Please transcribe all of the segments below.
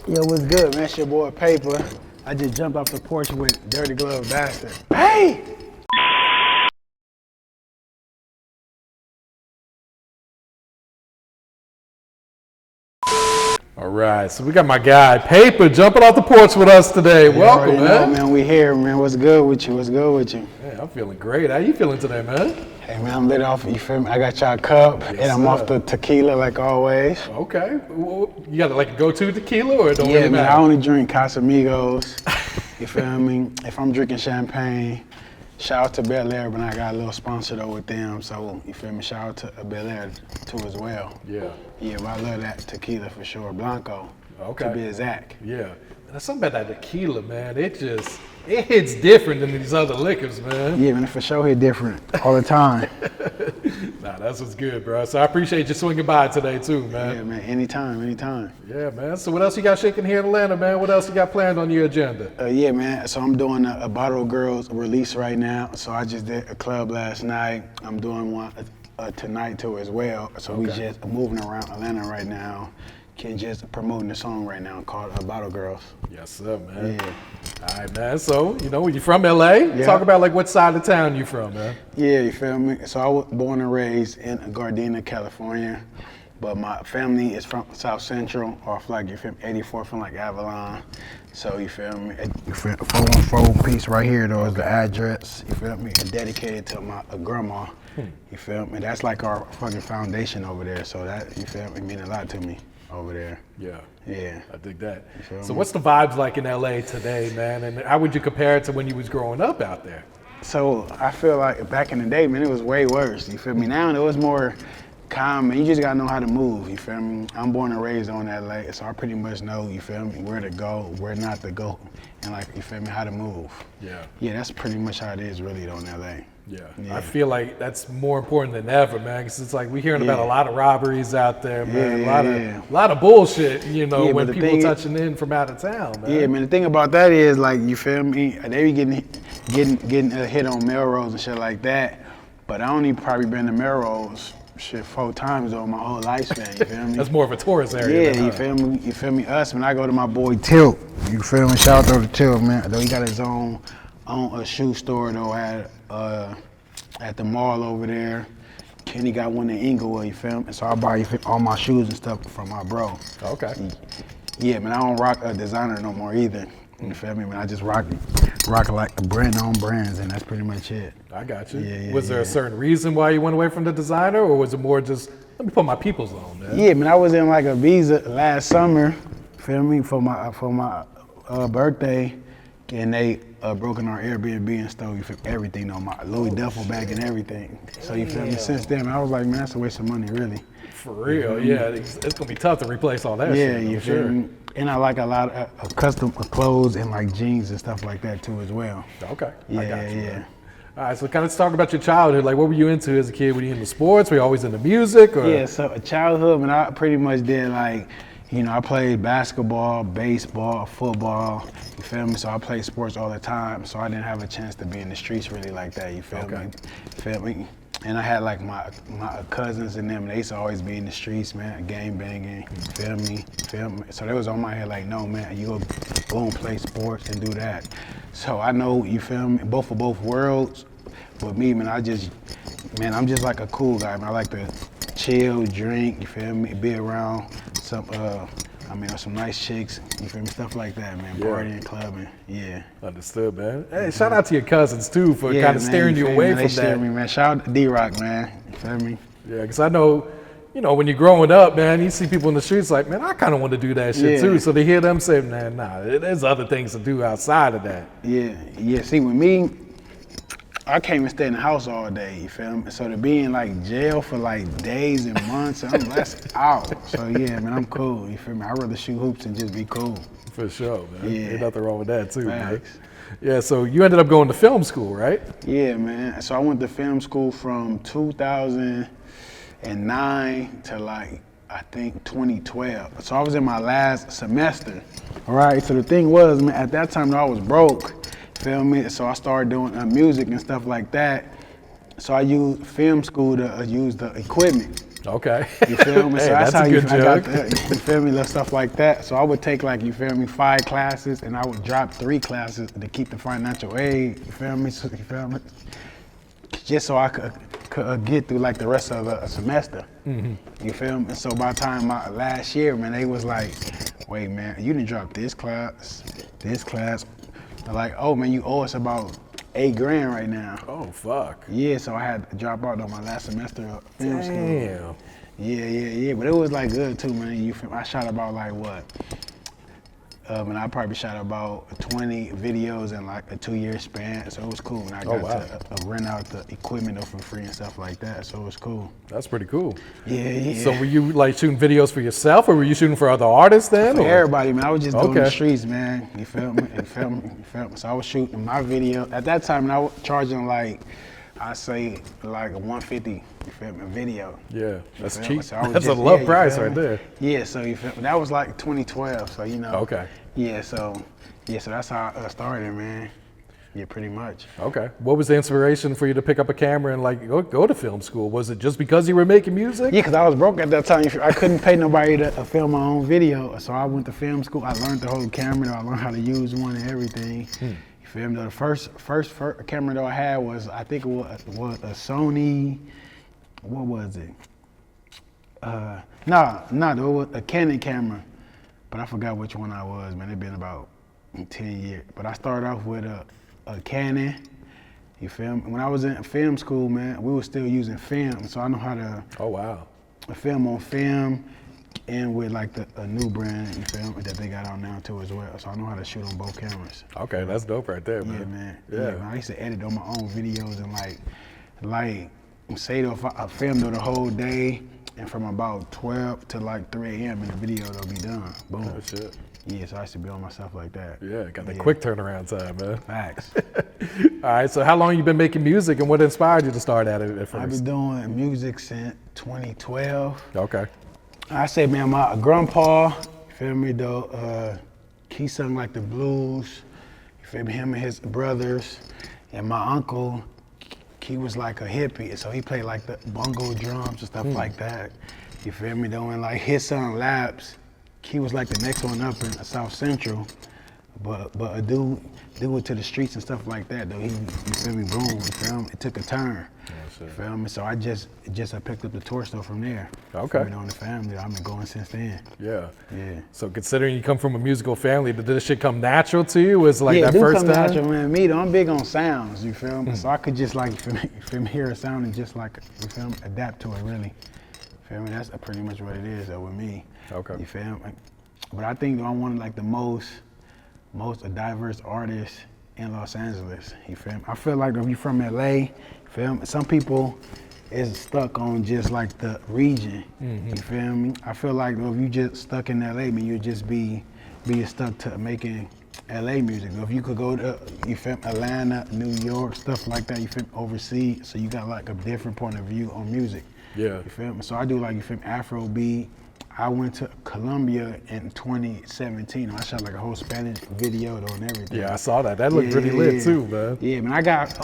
Yo, what's good, man? It's your boy Paypah. I just jumped off the porch with Dirty Glove Bastard. Hey! All right, so we got my guy Paypah jumping off the porch with us today. Welcome, man. We here, man. What's good with you? What's good with you? Yeah, I'm feeling great. How you feeling today, man? Hey, man, I'm lit off. You feel me? I got y'all cup, and I'm off the tequila like always. Okay. You got like a go-to tequila, or it don't Yeah, really man. matter? I only drink Casamigos. You feel me? If I'm drinking champagne, shout out to Belair, but I got a little sponsor though with them. So you feel me? Shout out to Belair too as well. Yeah. Yeah, but I love that tequila for sure. Blanco. Okay. To be exact. Yeah. There's something about that tequila, man. It hits different than these other liquors, man. Yeah, man, for sure hit different all the time. Nah, that's what's good, bro. So I appreciate you swinging by today too, man. Yeah, man, anytime. Yeah, man. So what else you got shaking here in Atlanta, man? What else you got planned on your agenda? Yeah, man. So I'm doing a Bottle Girls release right now. So I just did a club last night. I'm doing one tonight too as well. So we just moving around Atlanta right now. Just promoting the song right now called Bottle Girls. Yes, sir, man. Yeah. All right, man. So, you from LA? Yeah. Talk about like what side of town you from, man. Yeah, you feel me? So I was born and raised in Gardena, California, but my family is from South Central, or like, you feel me, 84 from like Avalon. So you feel me? 414 piece right here though is the address. You feel me? It's dedicated to my grandma. You feel me? That's like our fucking foundation over there. So that, you feel me, mean a lot to me over there. Yeah. Yeah. I dig that. So me? what's the vibes like in LA today, man? And how would you compare it to when you was growing up out there? So I feel like back in the day, man, it was way worse. You feel me? Now it was more calm, and you just gotta know how to move. You feel me? I'm born and raised on LA, so I pretty much know, you feel me, where to go, where not to go, and like, you feel me, how to move. Yeah. Yeah, that's pretty much how it is really though in LA. Yeah. Yeah. I feel like that's more important than ever, man, because it's like we're hearing about a lot of robberies out there, man. Yeah, a lot of bullshit, when the people touching in from out of town, man. Yeah, man, the thing about that is, like, you feel me, they be getting hit on Melrose and shit like that, but I only probably been to Melrose 4 times over my whole lifespan, you feel me? That's more of a tourist area. Yeah, you feel me? Us, when I go to my boy Tilt, you feel me? Shout out to Tilt, man. Though he got his own a shoe store though at the mall over there. Kenny got one in Inglewood, you feel me? So I buy all my shoes and stuff from my bro. Okay. Yeah, man, I don't rock a designer no more either. You feel me, man? I just rock like brand own brands, and that's pretty much it. I got you. Yeah, was there a certain reason why you went away from the designer, or was it more just, let me put my peoples on, man? Yeah, man, I was in like a visa last summer, feel me, for my birthday, and they broken our Airbnb and stole everything on my Louis duffel bag and everything. So you feel me? Since then, I was like, man, that's a waste of money, really. For real, yeah. It's gonna be tough to replace all that shit. Yeah, you feel me? And I like a lot of custom clothes and like jeans and stuff like that too as well. Okay, Yeah, I got you. yeah. Man. All right, so kind of talk about your childhood. Like, what were you into as a kid? Were you into sports? Were you always into music? Or? Yeah, so childhood, man, I pretty much did like, I played basketball, baseball, football, you feel me? So I played sports all the time, so I didn't have a chance to be in the streets really like that, you feel me? Feel me? And I had like my cousins and them, they used to always be in the streets, man, gang banging, you feel me? So they was on my head like, no, man, you go and play sports and do that. So I know, you feel me, both of both worlds. With me, man, I'm just like a cool guy, man. I like to chill, drink, you feel me, be around some nice chicks, you feel me, stuff like that, man, partying, clubbing, yeah. Understood, man. Hey, shout out to your cousins, too, for kind of steering you away from that. They steer me, man. Shout out to D-Rock, man, you feel me? Yeah, because I know, when you're growing up, man, you see people in the streets like, man, I kind of want to do that shit, too. So to hear them say, man, nah, there's other things to do outside of that. Yeah, see, with me, I can't even stay in the house all day, you feel me? So to be in like jail for like days and months, that's out. So yeah, man, I'm cool, you feel me? I'd rather shoot hoops and just be cool. For sure, man. Yeah. Ain't nothing wrong with that too, man. Facts. Yeah, so you ended up going to film school, right? Yeah, man. So I went to film school from 2009 to like, I think 2012. So I was in my last semester, all right? So the thing was, man, at that time I was broke. Feel me? So I started doing music and stuff like that. So I used film school to use the equipment. Okay. You feel me? Hey, So that's how a you, good I got joke. you feel me, little stuff like that. So I would take like, you feel me, 5 classes, and I would drop 3 classes to keep the financial aid. You feel me? So, you feel me? Just so I could get through like the rest of the semester. You feel me? So by the time my last year, man, they was like, wait, man, you didn't drop this class. They're like, oh man, you owe us about $8,000 right now. Oh, fuck. Yeah, so I had to drop out on my last semester of film school. Damn. Yeah. But it was like good too, man. You feel, I shot about like what? And I probably shot about 20 videos in like a 2-year span. So it was cool. And I got to rent out the equipment for free and stuff like that. So it was cool. That's pretty cool. Yeah. So were you like shooting videos for yourself, or were you shooting for other artists then? For everybody, man. I was just doing Okay. the streets, man. You feel me? So I was shooting my video. At that time, I was charging like, I say like a $150, you feel me, a video. Yeah, that's feel me? cheap. So I was That's a just- low you price feel right me? there. Yeah, so you feel me? That was like 2012, so you know. Okay. So that's how I started, man. Yeah, pretty much. Okay. What was the inspiration for you to pick up a camera and like go to film school? Was it just because you were making music? Yeah, because I was broke at that time. I couldn't pay nobody to film my own video, so I went to film school. I learned to hold a camera, I learned how to use one and everything. You feel me? The first camera that I had was, I think it was a Sony, what was it? No, it was a Canon camera, but I forgot which one I was, man. It's been about 10 years. But I started off with a Canon. You feel me? When I was in film school, man, we were still using film, so I know how to Oh, wow. film on film and with like a new brand, you feel me, that they got out now too as well. So I know how to shoot on both cameras. Okay, that's dope right there, man. Yeah, man. Yeah. Man. I used to edit on my own videos and like say though, if I filmed it the whole day and from about 12 to like 3 a.m. and the video will be done. Boom. Oh, shit. Yeah, so I used to be on myself like that. Yeah, got that quick turnaround time, man. Facts. All right, so how long you been making music and what inspired you to start at it at I've first? been doing music since 2012. Okay. I say, man, my grandpa, you feel me, though, he sung like the blues, you feel me, him and his brothers, and my uncle, he was like a hippie, so he played like the bongo drums and stuff like that, you feel me, though, and like his son, Labs, he was like the next one up in South Central, but a dude went to the streets and stuff like that, though, you feel me, boom, you feel me, it took a turn. You feel me? So I just picked up the torch though from there. Okay. You know, in the family, I've been going since then. Yeah. Yeah. So considering you come from a musical family, did this shit come natural to you? Was like Yeah, that it do first come time? natural, man. Me though, I'm big on sounds. You feel me? So I could just like, you feel me, hear a sound and just like, you feel me, adapt to it really. You feel me? That's pretty much what it is though with me. Okay. You feel me? But I think though I'm one of like the most diverse artists in Los Angeles. You feel me? I feel like if you're from LA, you feel me? Some people is stuck on just like the region. You feel me? I feel like if you just stuck in LA, man, you'd just be stuck to making LA music. If you could go to, you feel me, Atlanta, New York, stuff like that, you feel me, overseas, so you got like a different point of view on music. Yeah. You feel me? So I do like, you feel me, Afro beat. I went to Colombia in 2017. I shot like a whole Spanish video though and everything. Yeah, I saw that. That looked pretty lit too, man. Yeah, man. I got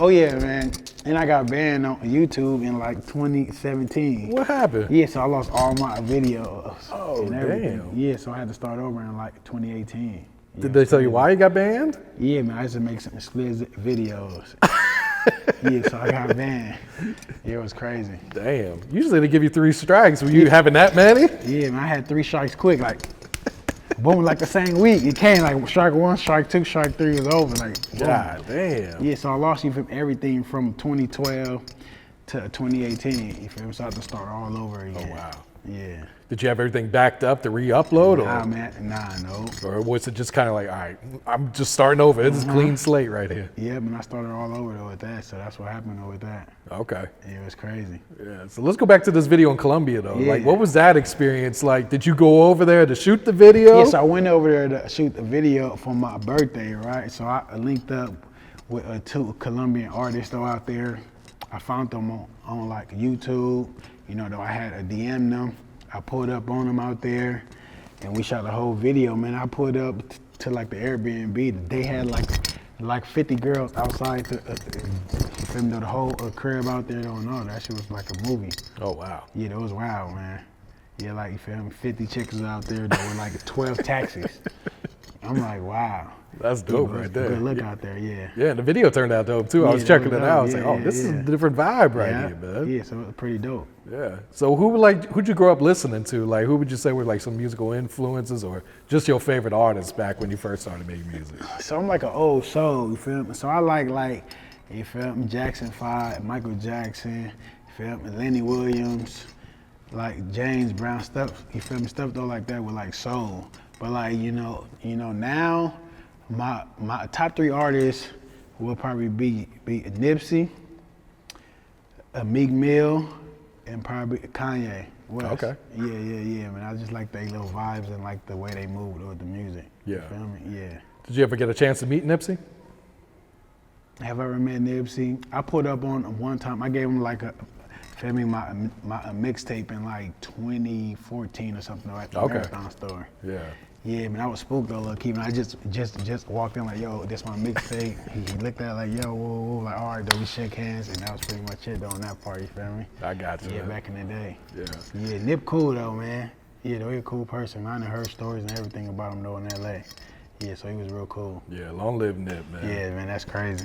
banned on YouTube in like 2017. What happened? Yeah, so I lost all my videos. Oh, and everything. damn. Yeah, so I had to start over in like 2018. Did they tell you why you got banned? Yeah, man. I used to make some explicit videos. Yeah, so I got banned. Yeah, it was crazy. Damn. Usually they give you 3 strikes. Were you having that many? Yeah, man. I had 3 strikes quick, like boom, like the same week. It came like strike 1, strike 2, strike 3 was over. Like, boom. God damn. Yeah, so I lost you from everything from 2012 to 2018. You feel me? So I had to start all over again. Oh, wow. Yeah. Did you have everything backed up to re-upload? Nah, Or, man. Nah, no. or was it just kind of like, all right, I'm just starting over. It's a clean slate right here. Yeah, but I started all over though with that. So that's what happened though with that. Okay. Yeah, it was crazy. Yeah. So let's go back to this video in Colombia though. Yeah. Like, what was that experience like? Did you go over there to shoot the video? Yeah, so I went over there to shoot the video for my birthday, right? So I linked up with 2 Colombian artists though out there. I found them on like YouTube. You know, though I had a DM them. I pulled up on them out there and we shot the whole video, man. I pulled up to like the Airbnb. They had like 50 girls outside you feel me, the whole crib out there don't know. That shit was like a movie. Oh, wow. Yeah, that was wild, man. Yeah, like, you feel me, 50 chicks out there that were like 12 taxis. I'm like, wow. That's dope right there. Good look out there, yeah. Yeah, and the video turned out dope too. I was checking it out. I was like, oh, this is a different vibe right here, man. Yeah, so it was pretty dope. Yeah. So who'd you grow up listening to? Like, who would you say were like some musical influences or just your favorite artists back when you first started making music? So I'm like an old soul, you feel me? So I like, you feel me, Jackson 5, Michael Jackson, you feel me, Lenny Williams, like James Brown, stuff, you feel me, stuff though like that with like soul. But like, you know, now my top 3 artists will probably be Nipsey, Meek Mill, and probably Kanye West. Okay. Yeah, man. I just like their little vibes and like the way they move with the music. Yeah. You feel me? Yeah. Did you ever get a chance to meet Nipsey? Have I ever met Nipsey? I put up on one time. I gave him like a mixtape in like 2014 or something at the Marathon store. Yeah. Yeah, man, I was spooked though, look, even I just walked in like, yo, this my mixtape. He looked at it like, yo, whoa, like, all right, though, we shook hands, and that was pretty much it though on that part, you feel me? I got you. Yeah, man. back in the day. Yeah. Yeah, Nip cool though, man. Yeah, though, he a cool person. I done heard stories and everything about him though in LA. Yeah, so he was real cool. Yeah, long live Nip, man. Yeah, man, that's crazy.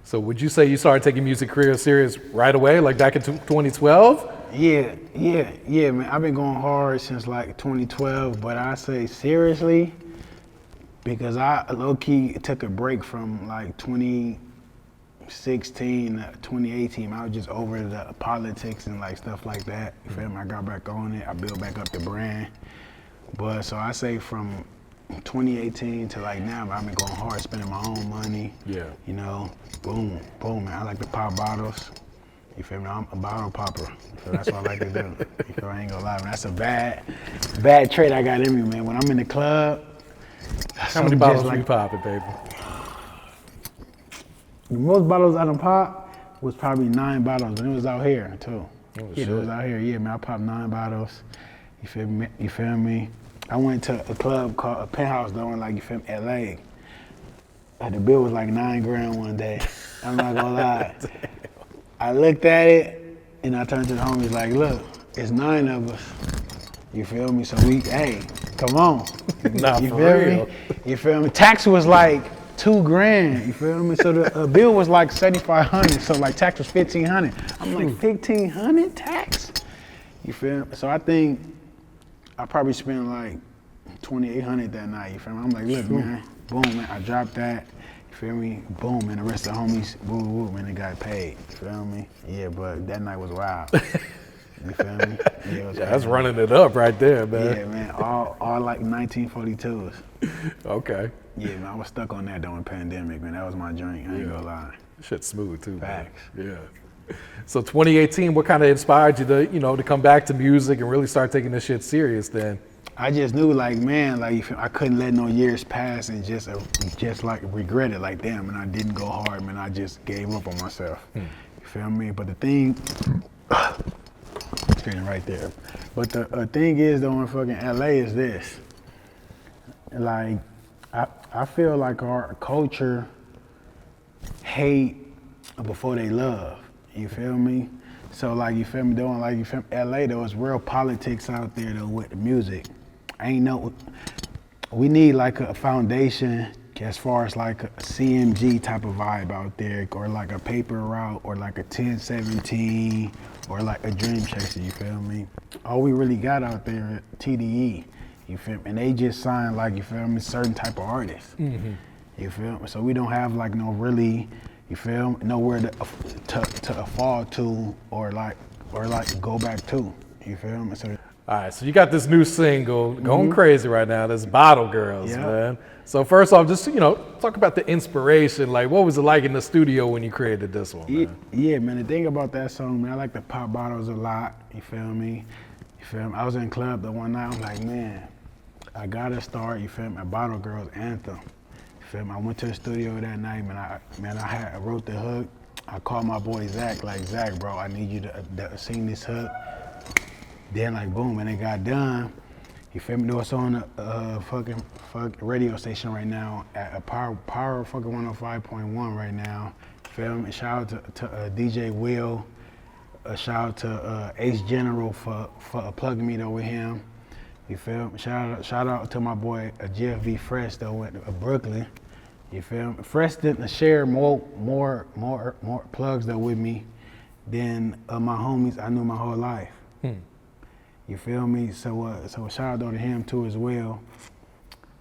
So would you say you started taking music career serious right away, like back in 2012? Yeah, man. I've been going hard since like 2012, but I say seriously, because I low-key took a break from like 2016 to 2018. I was just over the politics and like stuff like that. You feel me? I got back on it. I built back up the brand. But so I say from 2018 to like now, I've been going hard, spending my own money. Yeah. You know, boom, man. I like to pop bottles. You feel me? I'm a bottle popper. So that's what I like to do. You feel me? I ain't gonna lie, man. That's a bad trait I got in me, man. When I'm in the club. How many bottles you popping, baby? The most bottles I done popped was probably 9 bottles, and it was out here too. It was out here. Yeah, man. I popped 9 bottles. You feel me? I went to a club called a Penthouse though in like, you feel me, LA. The bill was like $9,000 one day. I'm not gonna lie. I looked at it and I turned to the homies like, look, it's 9 of us. You feel me? So hey, come on. Nah, you for feel real. me? You feel me? Tax was like $2,000. You feel me? So the bill was like $7,500. So like tax was $1,500. I'm like, $1,500 tax? You feel me? So I think I probably spent like $2,800 that night. You feel me? I'm like, look, man, boom, man. I dropped that. You feel me? Boom, man. The rest of the homies, woo, man, they got paid. You feel me? Yeah, but that night was wild. You feel me? Yeah, that's running it up right there, man. Yeah, man. All like 1942s. Okay. Yeah, man. I was stuck on that during the pandemic, man. That was my drink. I ain't gonna lie. Shit's smooth too. Facts. Man. Yeah. So 2018, what kind of inspired you to, to come back to music and really start taking this shit serious then? I just knew, like, man, like, I couldn't let no years pass and just like regret it. Like, damn, man, I didn't go hard, man. I just gave up on myself. You feel me? But the thing, screen right there. But the thing is, though, in fucking LA is this. Like, I feel like our culture hate before they love. You feel me? So, like, you feel me, though, like, you feel me, LA, though, it's real politics out there, though, with the music. We need, like, a foundation as far as, like, a CMG type of vibe out there, or, like, a paper route, or, like, a 1017, or, like, a Dream Chaser, you feel me? All we really got out there, TDE, you feel me? And they just sign, like, you feel me, certain type of artists. You feel me? So we don't have, like, no really, you feel me, nowhere to fall to, or like go back to. You feel me? So, all right, so you got this new single going crazy right now. This Bottle Girls, man. So first off, just talk about the inspiration. Like, what was it like in the studio when you created this one? Man? Yeah, man. The thing about that song, man, I like to pop bottles a lot. You feel me? I was in the club the one night. I'm like, man, I gotta start. You feel me? A Bottle Girls anthem. I went to the studio that night, I wrote the hook. I called my boy Zach, like, Zach, bro, I need you to sing this hook. Then, like, boom, and it got done. You feel me? Though it's on a fucking radio station right now at a power fucking 105.1 right now. You feel me? Shout out to DJ Will. Shout out to Ace General for plugging me though with him. You feel me? Shout out to my boy GFV Fresh though at Brooklyn. You feel me? Fresh didn't share more plugs though with me than my homies I knew my whole life. You feel me? So shout out to him too as well.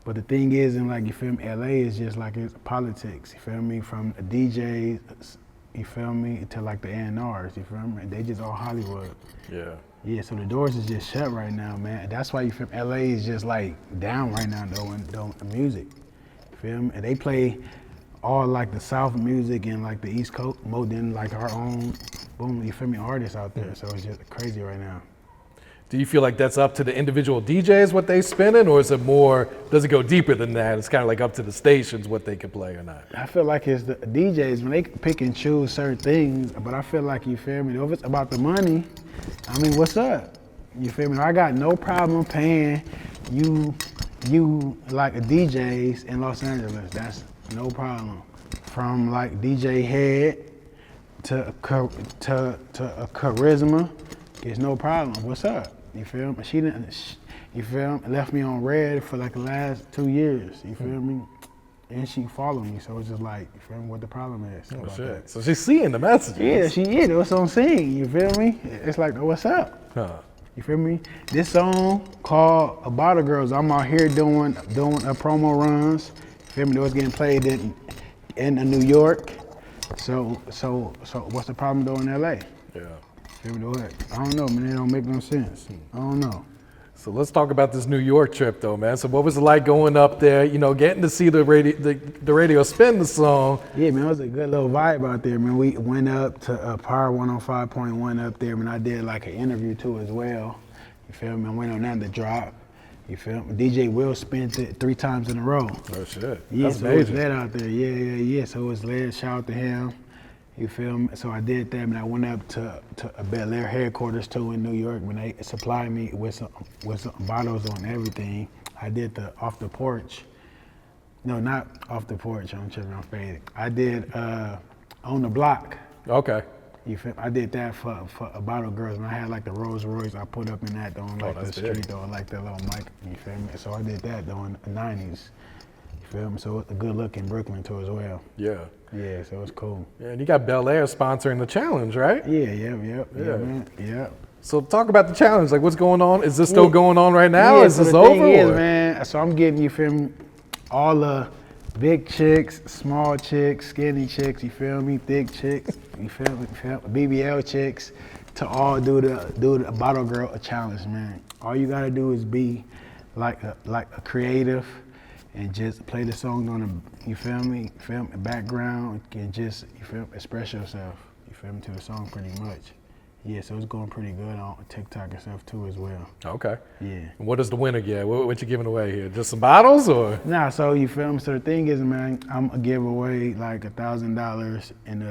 But the thing is, and like you feel me, LA is just like it's politics. You feel me? From the DJs, you feel me, to like the A&Rs. You feel me? They just all Hollywood. Yeah. Yeah. So the doors is just shut right now, man. That's why you feel me? LA is just like down right now doing the music. You feel me? And they play all like the South music and like the East Coast more than like our own, boom. You feel me? Artists out there. So it's just crazy right now. Do you feel like that's up to the individual DJs what they spinning, or is it more, does it go deeper than that? It's kind of like up to the stations what they can play or not? I feel like it's the DJs when they pick and choose certain things, but I feel like, you feel me, if it's about the money, I mean, what's up? You feel me? I got no problem paying you like a DJs in Los Angeles. That's no problem. From like DJ Head to a Charisma, it's no problem. What's up? You feel me? She didn't. You feel me? Left me on red for like the last 2 years. You feel me? And she followed me, so it's just like, you feel me? What the problem is? Oh shit! That. So she's seeing the messages. Yeah, she is. That's what I'm saying. You feel me? It's like, what's up? Huh. You feel me? This song called "About the Girls." I'm out here doing promo runs. You feel me? It was getting played in New York. So what's the problem though in LA? Yeah. I don't know, man. It don't make no sense. I don't know. So let's talk about this New York trip, though, man. So what was it like going up there? You know, getting to see the radio spin the song. Yeah, man, it was a good little vibe out there, man. We went up to Power 105.1 up there, man. I did like an interview too as well. You feel me? I went on that to drop. You feel me? DJ Will spent it 3 times in a row. Oh shit! Yeah, that's so major. it was lit out there. Yeah. So it was lit. Shout out to him. You feel me? So I did that, and I went up to a Belair headquarters too in New York when they supplied me with some bottles on everything. I did the off the porch. No, not off the porch. I'm tripping. I'm faded. I did on the block. Okay. You feel me? I did that for a bottle girls, and I had like the Rolls Royce. I put up in that on like the street big. though, like that little mic. You feel me? So I did that though in the '90s. You feel me? So it's a good look in Brooklyn too as well. Yeah. Yeah, so it's cool. Yeah, and you got Belair sponsoring the challenge, right? Yeah, man. Yeah. So talk about the challenge. Like, what's going on? Is this still going on right now? Yeah, Is so this the over? thing is, man, so I'm getting, you feel me, all the big chicks, small chicks, skinny chicks, you feel me, thick chicks, you feel me, BBL chicks, to all do the bottle girl challenge, man. All you gotta do is be like a creative, and just play the song on the, you feel me, background, and just, you feel me, express yourself, you feel me, to the song pretty much. Yeah, so it's going pretty good on TikTok and stuff too as well. Okay. Yeah. And what does the winner get? What you giving away here? Just some bottles or? Nah, so you feel me, so the thing is, man, I'm gonna give away like $1,000 and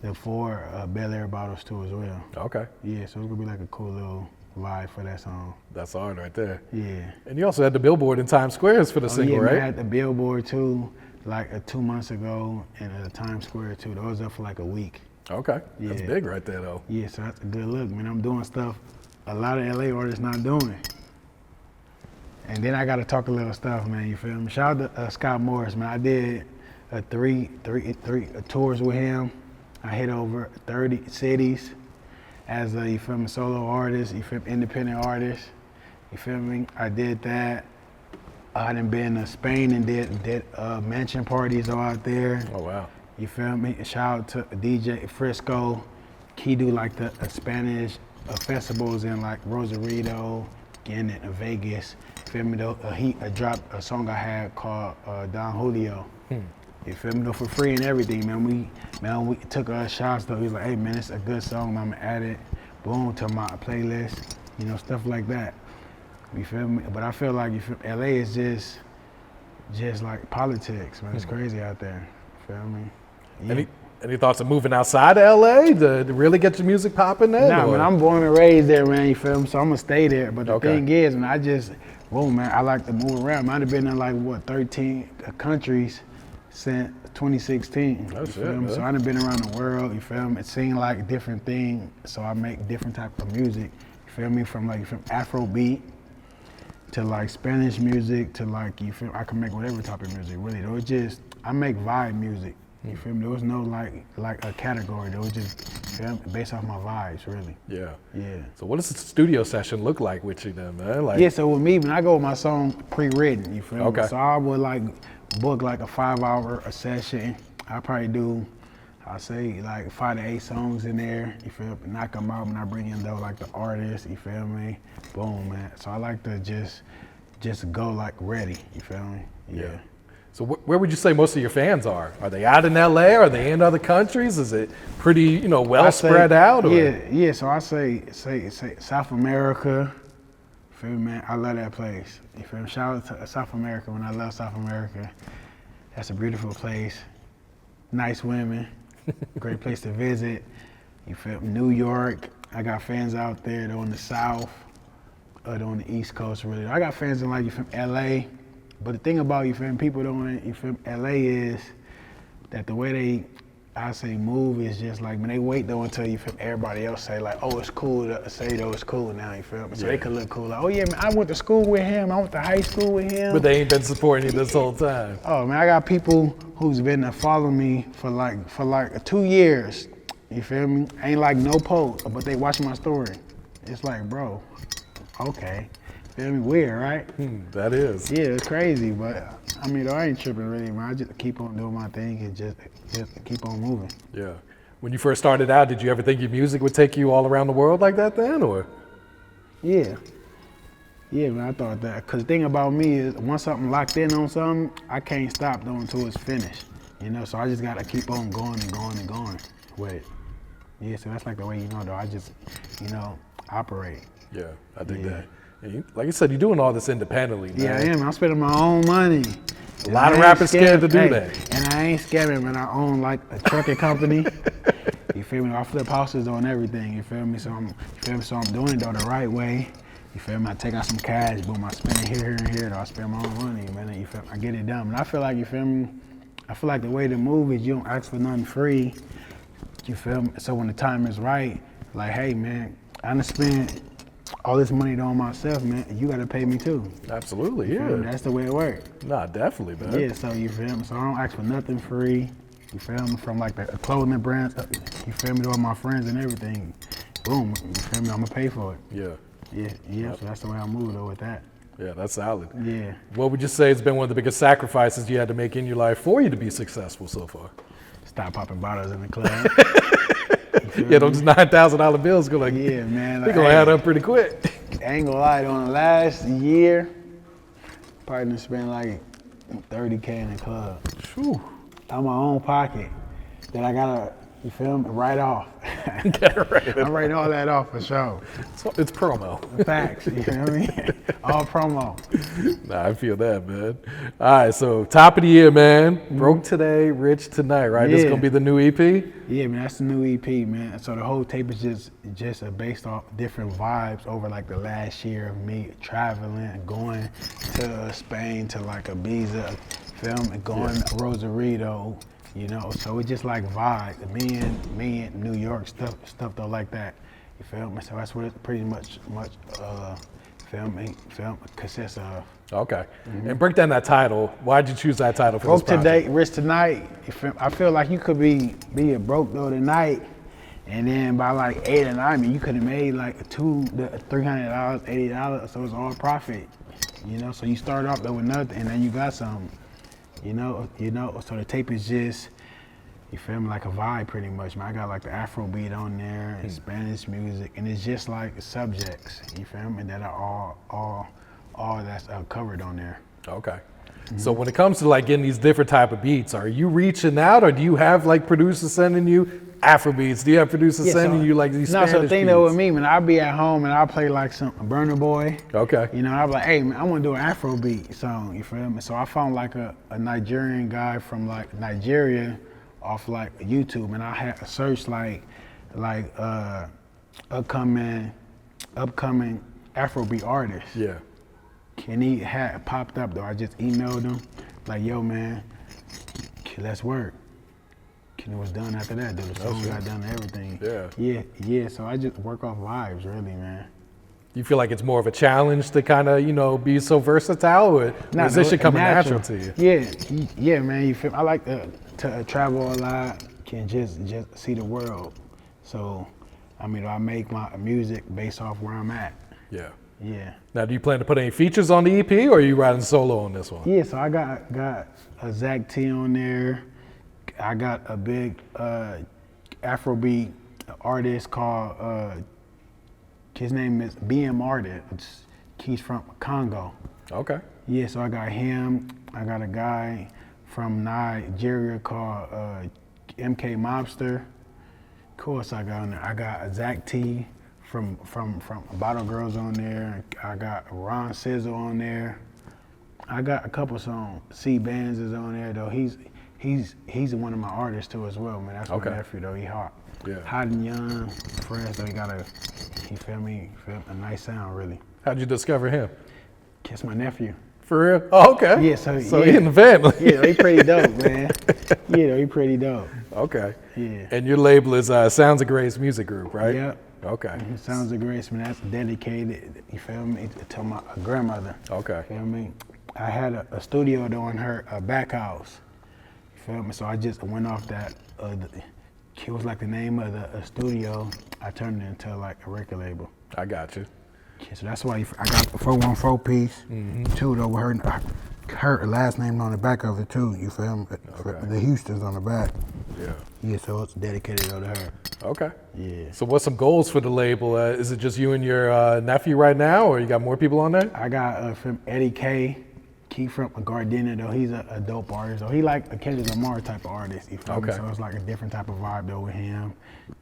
the 4 Belair bottles too as well. Okay. Yeah, so it's gonna be like a cool little vibe for that song. That's hard right there. Yeah. And you also had the billboard in Times Square for the single, yeah, right? I had the billboard too, like 2 months ago, and Times Square too. That was up for like a week. Okay. Yeah. That's big right there, though. Yeah, so that's a good look, man. I'm doing stuff a lot of LA artists not doing. And then I gotta talk a little stuff, man, you feel me? Shout out to Scott Morris, man. I did three tours with him. I hit over 30 cities as a, you feel me, solo artist, you feel me, independent artist, you feel me? I did that. I done been to Spain and did mansion parties out there. Oh, wow. You feel me? Shout out to DJ Frisco. He do like the Spanish festivals in like Rosarito, again in Vegas. You feel me though? He dropped a song I had called Don Julio. You feel me though? For free and everything, man. We took shots though. He's like, hey man, it's a good song. I'm gonna add it, boom, to my playlist. You know, stuff like that. You feel me? But I feel like LA is just like politics, man. It's crazy out there. You feel me? Yeah. Any thoughts of moving outside of LA to really get your music popping there? Nah, man, I'm born and raised there, man, you feel me? So I'm gonna stay there. But the thing is, man, man, I like to move around. Man, I've been in like, 13 countries since 2016. That's you feel me? Man. So I've been around the world, you feel me? It seemed like different things, so I make different type of music, you feel me? From Afro beat to like Spanish music to like, you feel me? I can make whatever type of music, really. Though it's just, I make vibe music. You feel me? There was no like a category. There was just, you feel me? Based off my vibes, really. Yeah. Yeah. So what does the studio session look like with you then, man? Like, yeah, so with me, when I go with my song pre-written, you feel Okay. me? So I would like book like a 5-hour session. I probably do, I say like 5 to 8 songs in there, you feel me? Knock them out, and I bring in though like the artist, you feel me? Boom, man. So I like to just go like ready, you feel me? Yeah. So where would you say most of your fans are? Are they out in LA? Are they in other countries? Is it pretty, well spread out? Or? Yeah. So I say South America. Feel me, man? I love that place. You feel me? Shout out to South America. When I love South America, that's a beautiful place. Nice women, great place to visit. You feel me? New York. I got fans out there. They're on the South, they're on the East Coast. Really, I got fans in you feel me, LA. But the thing about people don't, LA is that the way I say move is just like, when they wait though until everybody else say like, oh, it's cool to say though, it's cool now, you feel me? So they could look cool, like, oh yeah, man, I went to school with him, I went to high school with him. But they ain't been supporting you this whole time. Oh man, I got people who's been following me for like 2 years, you feel me? Ain't like no post, but they watch my story. It's like, bro, okay. Feel me? Weird, right? That is. Yeah, it's crazy, but I mean, I ain't tripping really, man. I just keep on doing my thing and just keep on moving. Yeah. When you first started out, did you ever think your music would take you all around the world like that then, or? Yeah. Yeah, man, I thought that. Because the thing about me is, once something locked in on something, I can't stop doing until it's finished. So I just got to keep on going and going and going with it. Yeah, so that's like the way, though, I just, operate. Yeah, I think that. And like you said, you're doing all this independently, man. Yeah, I am. I'm spending my own money. A lot of rappers scared to do that. And I ain't scamming, man. I own like a trucking company. You feel me? I flip houses on everything. You feel me? So I'm doing it though the right way. You feel me? I take out some cash, boom, I spend it here and here. Though I spend my own money, man. You feel me? I get it done. And I feel like, you feel me? I feel like the way to move is you don't ask for nothing free. You feel me? So when the time is right, like, hey, man, I done spent all this money on myself, man. You got to pay me too. Absolutely, yeah. That's the way it works. Nah, definitely, man. Yeah, so you feel me? So I don't ask for nothing free. You feel me? From like the clothing brands, you feel me? To all my friends and everything. Boom, you feel me? I'm gonna pay for it. Yeah. Yeah. So that's the way I move though with that. Yeah, that's solid. Yeah. What would you say has been one of the biggest sacrifices you had to make in your life for you to be successful so far? Stop popping bottles in the club. Yeah, those $9,000 bills go like, yeah, man. They gonna add up pretty quick. I ain't gonna lie, on the last year, probably done spent like $30K in the club. Whew. Out of my own pocket that I gotta, you feel me, write off. I'm writing all that off for sure. It's promo. Facts, you feel me? All promo. Nah, I feel that, man. All right, so top of the year, man. Broke today, rich tonight, right? This is gonna be the new EP? Yeah, man, that's the new EP, man. So the whole tape is just based off different vibes over like the last year of me traveling, going to Spain, to like Ibiza, film, going to Rosarito, so it's just like vibe. Me and New York stuff though like that. You feel me? So that's what it pretty much film consists of. Okay. And break down that title. Why'd you choose that title for this project? Broke today, rich tonight. I feel like you could be a broke though tonight, and then by like 8 or 9, you could have made like $300, $80, so it's all profit. So you start off though with nothing, and then you got something. So the tape is just, you feel me, like a vibe pretty much, man. I got like the Afro beat on there and Spanish music, and it's just like subjects, you feel me, that are all that's covered on there. Okay. So when it comes to like getting these different type of beats, are you reaching out, or do you have like producers sending you Afro beats? Do you have producers sending you like these Spanish beats? No, so the thing though with me, man, I'll be at home and I'll play like some Burna Boy. Okay. I'll be like, hey man, I want to do an Afro beat song, you feel me? So I found like a Nigerian guy from like Nigeria, off like YouTube, and I had searched like upcoming Afrobeat artists. Yeah. And he had popped up though. I just emailed him like, yo man, let's work. And it was done after that. The song got done and everything. Yeah. So I just work off vibes, really, man. You feel like it's more of a challenge to kind of, be so versatile, or is this shit coming natural to you? Yeah, man. You feel? I like to travel a lot, can just see the world. So, I make my music based off where I'm at. Yeah. Yeah. Now, do you plan to put any features on the EP, or are you riding solo on this one? Yeah. So I got a Zach T on there. I got a big Afrobeat artist called. His name is BM Artist. He's from Congo. Okay. Yeah, so I got him. I got a guy from Nigeria called MK Mobster. Of course, I got on there. I got Zach T from Bottle Girls on there. I got Ron Sizzle on there. I got a couple songs. C Bands is on there though. He's one of my artists too as well, man. That's my nephew though. He hot. Yeah. Hot and young, fresh. Though he got a nice sound really. How'd you discover him? It's my nephew. For real? Oh, okay. Yeah, so he in the family. Yeah, he pretty dope, man. Yeah, he pretty dope. Okay. Yeah. And your label is Sounds of Grace Music Group, right? Yep. Okay. Sounds of Grace, man. That's dedicated, you feel me, to my grandmother. Okay. You feel me? I had a studio though in her back house. You feel me? So I just went off that. It was like the name of the studio. I turned it into like a record label. I got you. Yeah, so that's why I got the 414 piece too though with her last name on the back of it too. You feel me? Okay. The Houston's on the back. Yeah. Yeah, so it's dedicated though to her. Okay. Yeah. So what's some goals for the label? Is it just you and your nephew right now, or you got more people on there? I got from Eddie K. He from Gardena though. He's a dope artist though. He like a Kendrick Lamar type of artist. You feel me? So it's like a different type of vibe though with him.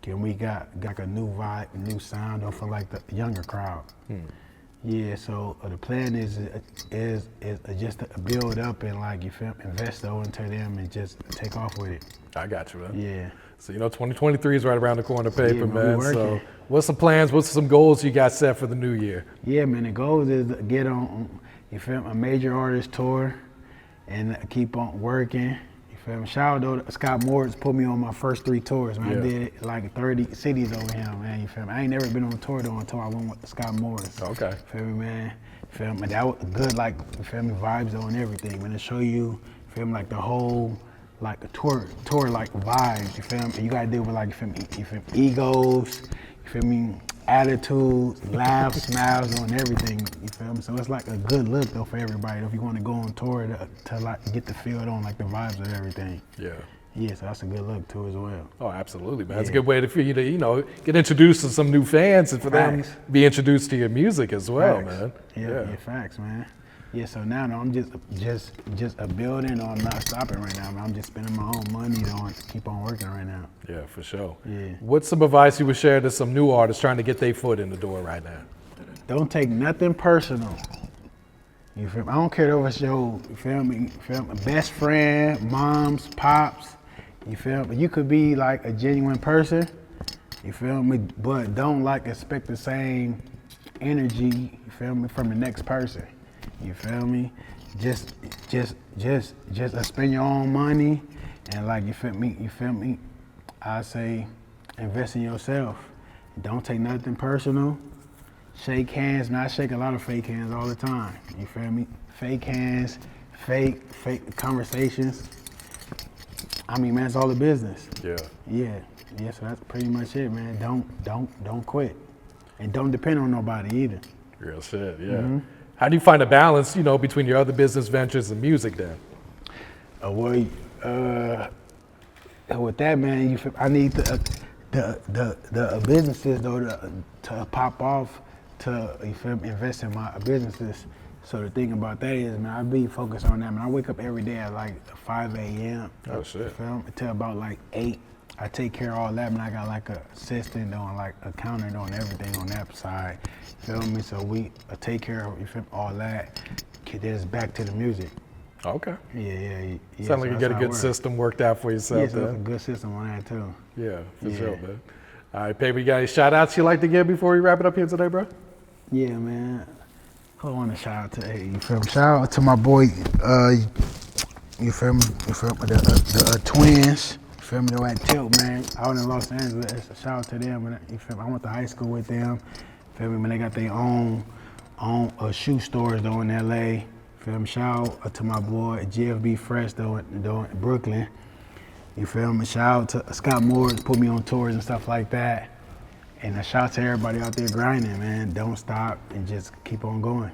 And we got like a new vibe, new sound though for like the younger crowd. Yeah. So the plan is just to build up and like you feel invest though into them and just take off with it. I got you, man. Yeah. So 2023 is right around the corner, Paypah, Yeah, man. we So what's the plans? What's some goals you got set for the new year? Yeah, man. The goal is to get on. You feel me? A major artist tour and keep on working. You feel me? Shout out to Scott Moritz put me on my first 3 tours, man. Yeah. I did like 30 cities over here, man. You feel me? I ain't never been on tour though until I went with Scott Moritz. Okay. You feel me, man? You feel me? That was good, like, you feel me, vibes though and everything, man. To show you, you feel me, like the whole, like a tour like vibes, you feel me? You gotta deal with like, you feel me, egos, you feel me? Attitudes, laughs, smiles on everything, you feel me? So it's like a good look though for everybody if you want to go on tour to like get the feel on like the vibes of everything. Yeah. Yeah, so that's a good look too as well. Oh, absolutely, man. It's a good way for you to, get introduced to some new fans and for them to be introduced to your music as well, man. Yeah, facts, man. Yeah, so now I'm just a building. I'm not stopping right now, man. I'm just spending my own money to keep on working right now. Yeah, for sure. Yeah. What's some advice you would share to some new artists trying to get their foot in the door right now? Don't take nothing personal. You feel me? I don't care if it's your, you feel me, best friend, moms, pops, you feel me? You could be like a genuine person, you feel me? But don't like expect the same energy, you feel me, from the next person. You feel me? Just spend your own money and like you feel me? I say invest in yourself. Don't take nothing personal. Shake hands, man. I shake a lot of fake hands all the time. You feel me? Fake hands, fake conversations. Man, it's all the business. Yeah. Yeah, so that's pretty much it, man. Don't quit. And don't depend on nobody either. Real shit, yeah. How do you find a balance, between your other business ventures and music then? With that, man, I need the businesses though to pop off to invest in my businesses. So the thing about that is, man, I be focused on that. Man, I wake up every day at like 5 a.m. Oh shit. Until about like 8. I take care of all that, man. I got like an assistant doing like accountant doing everything on that side. Feel me? So we take care of all that. Then it's back to the music. Okay. Yeah. Sound like you got a good system. system worked out for yourself. Yeah, so there. it's a good system on that too. Yeah, for sure, man. All right, Paypah, you got any shout outs you like to give before we wrap it up here today, bro? Yeah, man. I want to shout out to, hey, you feel me? Shout out to my boy, you feel me? The twins. You feel me? They're at Tilt, man. Out in Los Angeles. Shout out to them. And you feel me? I went to high school with them. Feel me? Man, they got their own shoe stores though in LA. Feel me? Shout out to my boy GFB Fresh though in Brooklyn. You feel me? Shout out to Scott Morris, put me on tours and stuff like that. And a shout out to everybody out there grinding, man. Don't stop and just keep on going.